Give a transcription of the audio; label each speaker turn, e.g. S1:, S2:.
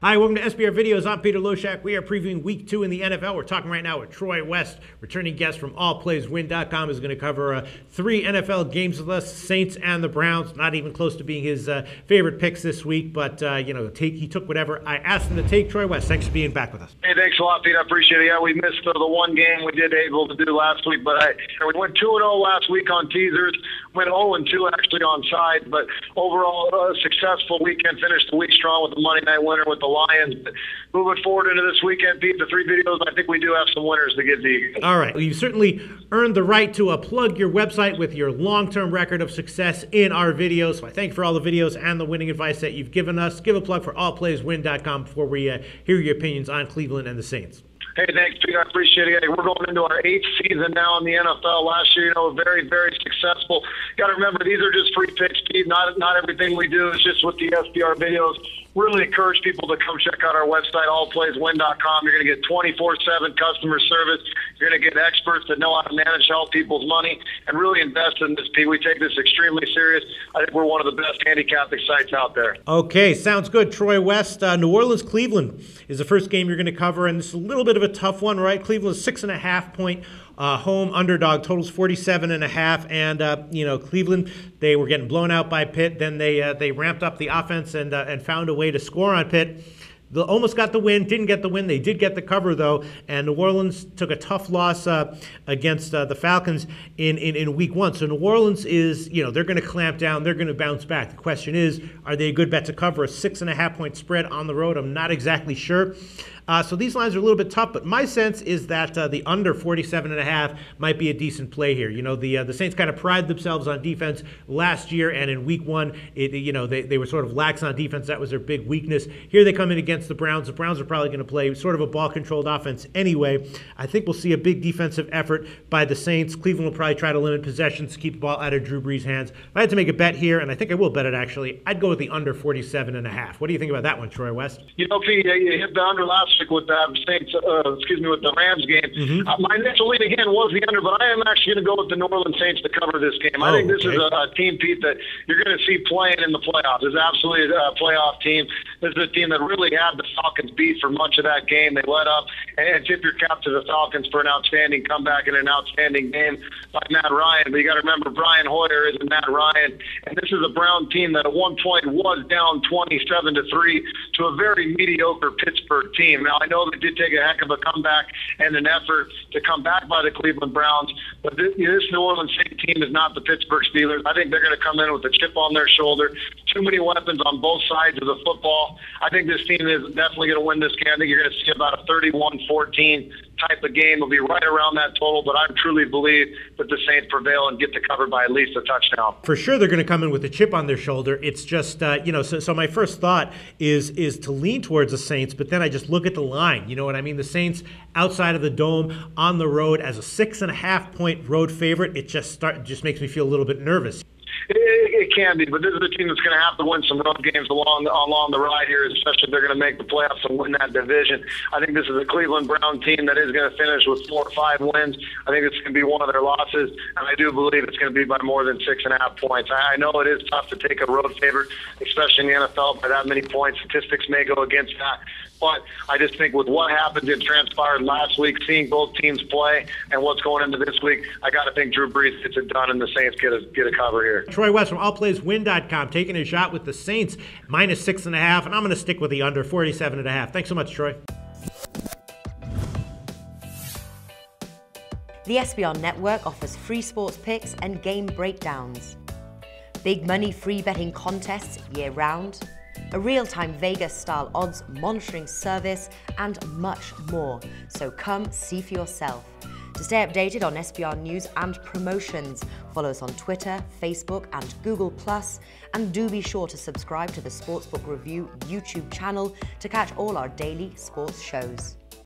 S1: Hi, welcome to SBR Videos. I'm Peter Loshak. We are previewing Week 2 in the NFL. We're talking right now with Troy West. Returning guest from allplayswin.com is going to cover 3 NFL games with us, Saints and the Browns. Not even close to being his favorite picks this week, but he took whatever I asked him to take. Troy West, thanks for being back with us.
S2: Hey, thanks a lot, Pete. I appreciate it. Yeah, we missed the one game we did able to do last week, but we went 2-0 last week on teasers. Went 0-2 actually on side, but overall a successful weekend. Finished the week strong with the Monday night winner with the Lions. But moving forward into this weekend, Pete, the 3 videos, I think we do have some winners to give to you.
S1: All right. Well, you certainly earned the right to plug your website with your long-term record of success in our videos. So I thank you for all the videos and the winning advice that you've given us. Give a plug for allplayswin.com before we hear your opinions on Cleveland and the Saints.
S2: Hey, thanks, Pete. I appreciate it. We're going into our 8th season now in the NFL. Last year, very, very successful. Got to remember, these are just free picks, Pete. Not everything we do is just with the SBR videos. Really encourage people to come check out our website, allplayswin.com. You're going to get 24/7 customer service. You're going to get experts that know how to manage, help people's money, and really invest in this, Pete. We take this extremely serious. I think we're one of the best handicapping sites out there.
S1: Okay, sounds good. Troy West, New Orleans, Cleveland is the first game you're going to cover, and it's a little bit of a tough one, right? Cleveland's 6.5-point home underdog, totals 47.5, and Cleveland, they were getting blown out by Pitt. Then they ramped up the offense and found a way to score on Pitt. They almost got the win, didn't get the win. They did get the cover, though, and New Orleans took a tough loss against the Falcons in Week 1. So New Orleans is, they're going to clamp down. They're going to bounce back. The question is, are they a good bet to cover a 6.5-point spread on the road? I'm not exactly sure. So these lines are a little bit tough, but my sense is that the under 47.5 might be a decent play here. The Saints kind of pride themselves on defense last year, and in Week 1, they were sort of lax on defense. That was their big weakness. Here they come in against the Browns. The Browns are probably going to play sort of a ball-controlled offense anyway. I think we'll see a big defensive effort by the Saints. Cleveland will probably try to limit possessions to keep the ball out of Drew Brees' hands. If I had to make a bet here, and I think I will bet it actually, I'd go with the under 47.5. What do you think about that one, Troy West?
S2: Pete, you hit the under last week with the Saints, with the Rams game.
S1: Mm-hmm.
S2: My initial lead again was the under, but I am actually going to go with the New Orleans Saints to cover this game. I think this is a team, Pete, that you're going to see playing in the playoffs. It's absolutely a playoff team. This is a team that really had the Falcons beat for much of that game. They let up, and tip your cap to the Falcons for an outstanding comeback and an outstanding game by Matt Ryan. But you got to remember, Brian Hoyer isn't Matt Ryan, and this is a Brown team that at one point was down 27-3 to a very mediocre Pittsburgh team. Now, I know they did take a heck of a comeback and an effort to come back by the Cleveland Browns, but this New Orleans Saints team is not the Pittsburgh Steelers. I think they're going to come in with a chip on their shoulder. Too many weapons on both sides of the football. I think this team is definitely going to win this game. I think you're going to see about a 31-14 type of game. It'll be right around that total, but I truly believe that the Saints prevail and get to cover by at least a touchdown.
S1: For sure they're going to come in with a chip on their shoulder. It's just, so my first thought is to lean towards the Saints, but then I just look at the line. You know what I mean? The Saints outside of the Dome on the road as a 6.5-point road favorite, it just makes me feel a little bit nervous.
S2: It can be, but this is a team that's going to have to win some road games along the ride here, especially if they're going to make the playoffs and win that division. I think this is a Cleveland Brown team that is going to finish with 4 or 5 wins. I think it's going to be one of their losses, and I do believe it's going to be by more than 6.5 points. I know it is tough to take a road favorite, especially in the NFL, by that many points. Statistics may go against that. But I just think with what happened and transpired last week, seeing both teams play and what's going into this week, I got to think Drew Brees gets it done and the Saints get a cover here.
S1: Troy West from allplayswin.com taking a shot with the Saints minus 6.5, and I'm going to stick with the under 47.5. Thanks so much, Troy.
S3: The SBR Network offers free sports picks and game breakdowns, big money free betting contests year-round, a real-time Vegas-style odds monitoring service, and much more. So come see for yourself. To stay updated on SBR news and promotions, follow us on Twitter, Facebook, and Google+, and do be sure to subscribe to the Sportsbook Review YouTube channel to catch all our daily sports shows.